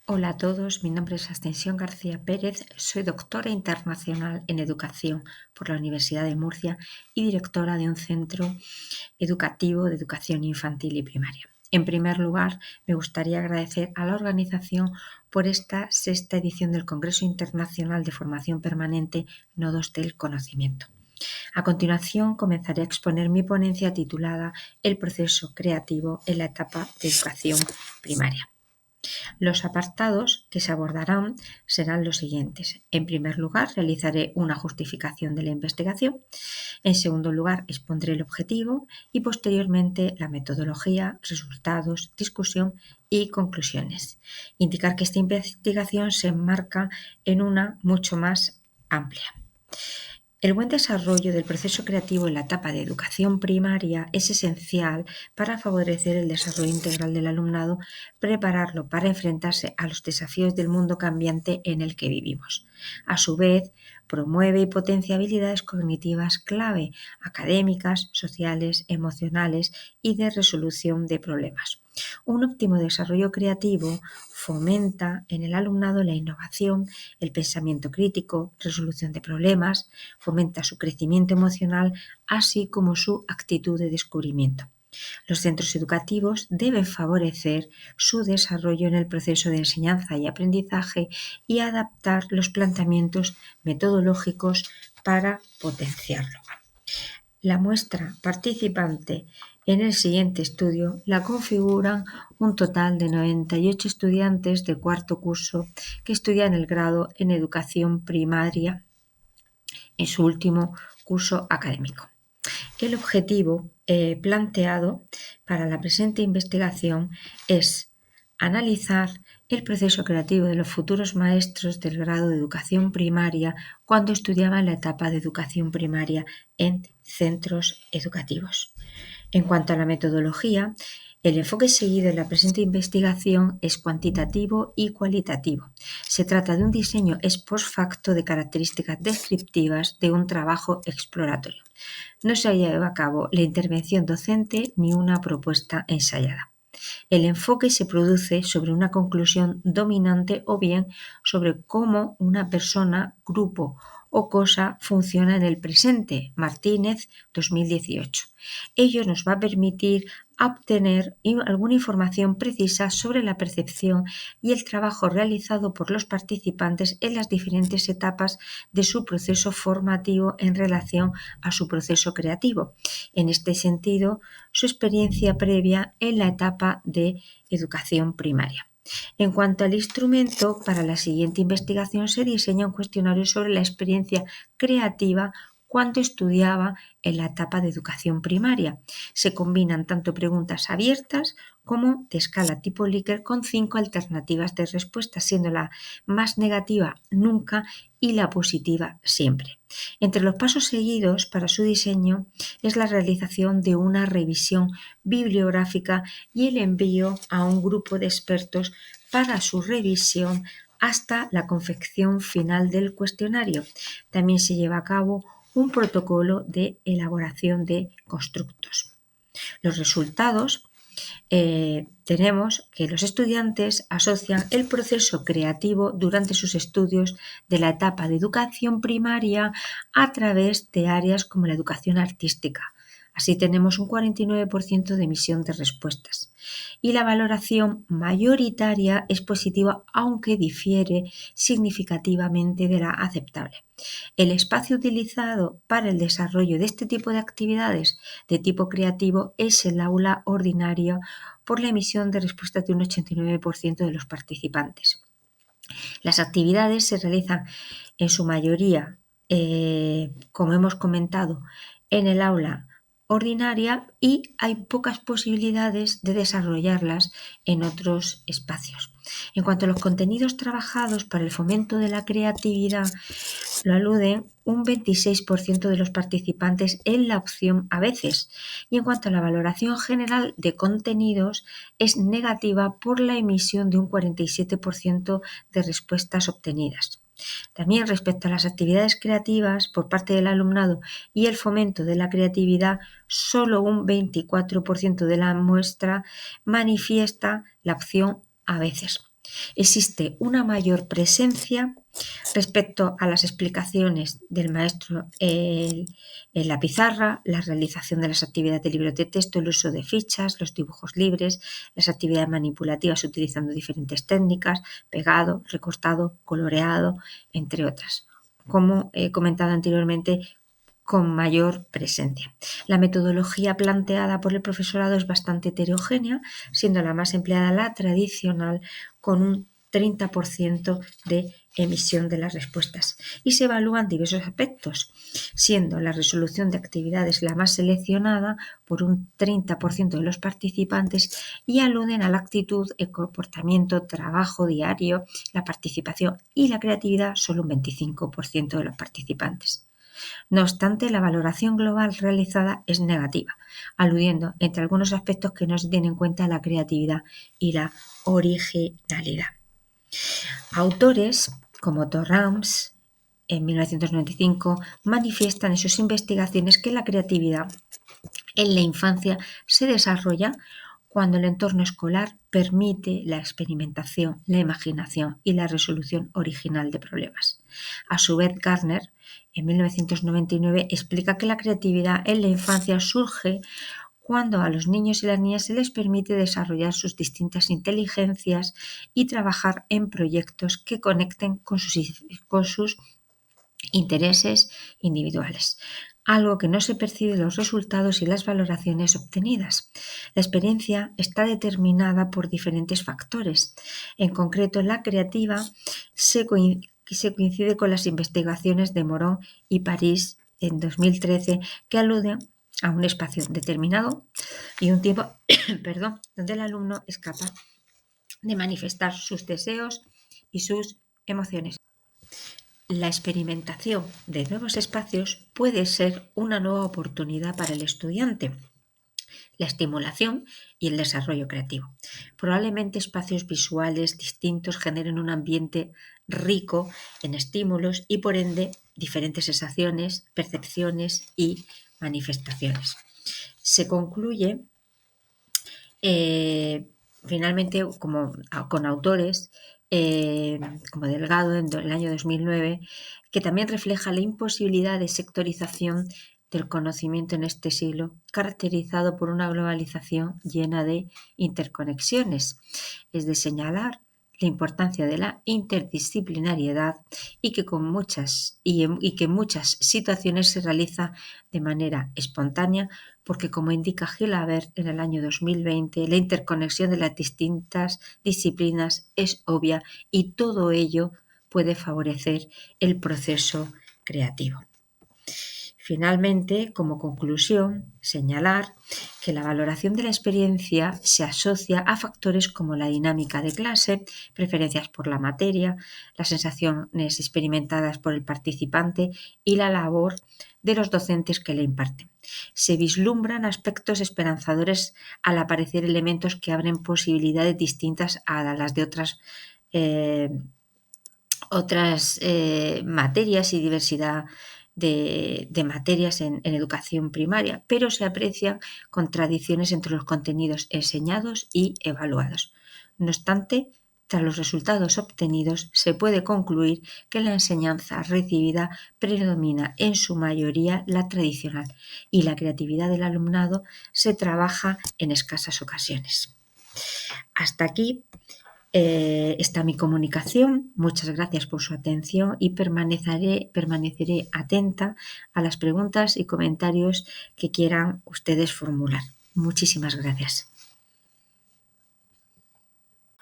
Hola a todos, mi nombre es Ascensión García Pérez, soy doctora internacional en educación por la Universidad de Murcia y directora de un centro educativo de educación infantil y primaria. En primer lugar, me gustaría agradecer a la organización por esta sexta edición del Congreso Internacional de Formación Permanente Nodos del Conocimiento. A continuación, comenzaré a exponer mi ponencia titulada El proceso creativo en la etapa de educación primaria. Los apartados que se abordarán serán los siguientes. En primer lugar, realizaré una justificación de la investigación. En segundo lugar, expondré el objetivo y posteriormente la metodología, resultados, discusión y conclusiones. Indicar que esta investigación se enmarca en una mucho más amplia. El buen desarrollo del proceso creativo en la etapa de educación primaria es esencial para favorecer el desarrollo integral del alumnado, prepararlo para enfrentarse a los desafíos del mundo cambiante en el que vivimos. A su vez, promueve y potencia habilidades cognitivas clave, académicas, sociales, emocionales y de resolución de problemas. Un óptimo desarrollo creativo fomenta en el alumnado la innovación, el pensamiento crítico, resolución de problemas, fomenta su crecimiento emocional, así como su actitud de descubrimiento. Los centros educativos deben favorecer su desarrollo en el proceso de enseñanza y aprendizaje y adaptar los planteamientos metodológicos para potenciarlo. La muestra participante en el siguiente estudio la configuran un total de 98 estudiantes de cuarto curso que estudian el grado en educación primaria en su último curso académico. El objetivo planteado para la presente investigación es analizar el proceso creativo de los futuros maestros del grado de educación primaria cuando estudiaban la etapa de educación primaria en centros educativos. En cuanto a la metodología, el enfoque seguido en la presente investigación es cuantitativo y cualitativo. Se trata de un diseño ex post facto de características descriptivas de un trabajo exploratorio. No se lleva a cabo la intervención docente ni una propuesta ensayada. El enfoque se produce sobre una conclusión dominante o bien sobre cómo una persona, grupo o cosa funciona en el presente. Martínez, 2018. Ello nos va a permitir obtener alguna información precisa sobre la percepción y el trabajo realizado por los participantes en las diferentes etapas de su proceso formativo en relación a su proceso creativo. En este sentido, su experiencia previa en la etapa de educación primaria. En cuanto al instrumento, para la siguiente investigación se diseña un cuestionario sobre la experiencia creativa cuando estudiaba en la etapa de educación primaria. Se combinan tanto preguntas abiertas como de escala tipo Likert con 5 alternativas de respuesta, siendo la más negativa nunca y la positiva siempre. Entre los pasos seguidos para su diseño es la realización de una revisión bibliográfica y el envío a un grupo de expertos para su revisión hasta la confección final del cuestionario. También se lleva a cabo un protocolo de elaboración de constructos. Los resultados tenemos que los estudiantes asocian el proceso creativo durante sus estudios de la etapa de educación primaria a través de áreas como la educación artística. Así tenemos un 49% de emisión de respuestas. Y la valoración mayoritaria es positiva, aunque difiere significativamente de la aceptable. El espacio utilizado para el desarrollo de este tipo de actividades de tipo creativo es el aula ordinaria por la emisión de respuestas de un 89% de los participantes. Las actividades se realizan en su mayoría, como hemos comentado, en el aula ordinaria y hay pocas posibilidades de desarrollarlas en otros espacios. En cuanto a los contenidos trabajados para el fomento de la creatividad, lo aluden un 26% de los participantes en la opción a veces. Y en cuanto a la valoración general de contenidos, es negativa por la emisión de un 47% de respuestas obtenidas. También respecto a las actividades creativas por parte del alumnado y el fomento de la creatividad, solo un 24% de la muestra manifiesta la opción a veces. Existe una mayor presencia respecto a las explicaciones del maestro en la pizarra, la realización de las actividades de libros de texto, el uso de fichas, los dibujos libres, las actividades manipulativas utilizando diferentes técnicas, pegado, recortado, coloreado, entre otras. Como he comentado anteriormente, con mayor presencia. La metodología planteada por el profesorado es bastante heterogénea, siendo la más empleada la tradicional, con un 30% de emisión de las respuestas, y se evalúan diversos aspectos, siendo la resolución de actividades la más seleccionada por un 30% de los participantes, y aluden a la actitud, el comportamiento, trabajo diario, la participación y la creatividad solo un 25% de los participantes. No obstante, la valoración global realizada es negativa, aludiendo entre algunos aspectos que no se tienen en cuenta la creatividad y la originalidad. Autores como Torrams, en 1995, manifiestan en sus investigaciones que la creatividad en la infancia se desarrolla cuando el entorno escolar permite la experimentación, la imaginación y la resolución original de problemas. A su vez, Gardner, en 1999, explica que la creatividad en la infancia surge cuando a los niños y las niñas se les permite desarrollar sus distintas inteligencias y trabajar en proyectos que conecten con sus intereses individuales, algo que no se percibe en los resultados y las valoraciones obtenidas. La experiencia está determinada por diferentes factores. En concreto, la creativa se coincide con las investigaciones de Moron y París en 2013, que aluden a un espacio determinado y un tiempo donde el alumno es capaz de manifestar sus deseos y sus emociones. La experimentación de nuevos espacios puede ser una nueva oportunidad para el estudiante. La estimulación y el desarrollo creativo. Probablemente espacios visuales distintos generen un ambiente rico en estímulos y por ende diferentes sensaciones, percepciones y manifestaciones. Se concluye finalmente con autores como Delgado en el año 2009, que también refleja la imposibilidad de sectorización del conocimiento en este siglo, caracterizado por una globalización llena de interconexiones. Es de señalar la importancia de la interdisciplinariedad y que en muchas situaciones se realiza de manera espontánea, porque, como indica Gilabert en el año 2020, la interconexión de las distintas disciplinas es obvia y todo ello puede favorecer el proceso creativo. Finalmente, como conclusión, señalar que la valoración de la experiencia se asocia a factores como la dinámica de clase, preferencias por la materia, las sensaciones experimentadas por el participante y la labor de los docentes que le imparten. Se vislumbran aspectos esperanzadores al aparecer elementos que abren posibilidades distintas a las de otras materias y diversidad de materias en educación primaria, pero se aprecian contradicciones entre los contenidos enseñados y evaluados. No obstante, tras los resultados obtenidos, se puede concluir que la enseñanza recibida predomina en su mayoría la tradicional y la creatividad del alumnado se trabaja en escasas ocasiones. Hasta aquí está mi comunicación. Muchas gracias por su atención y permaneceré atenta a las preguntas y comentarios que quieran ustedes formular. Muchísimas gracias.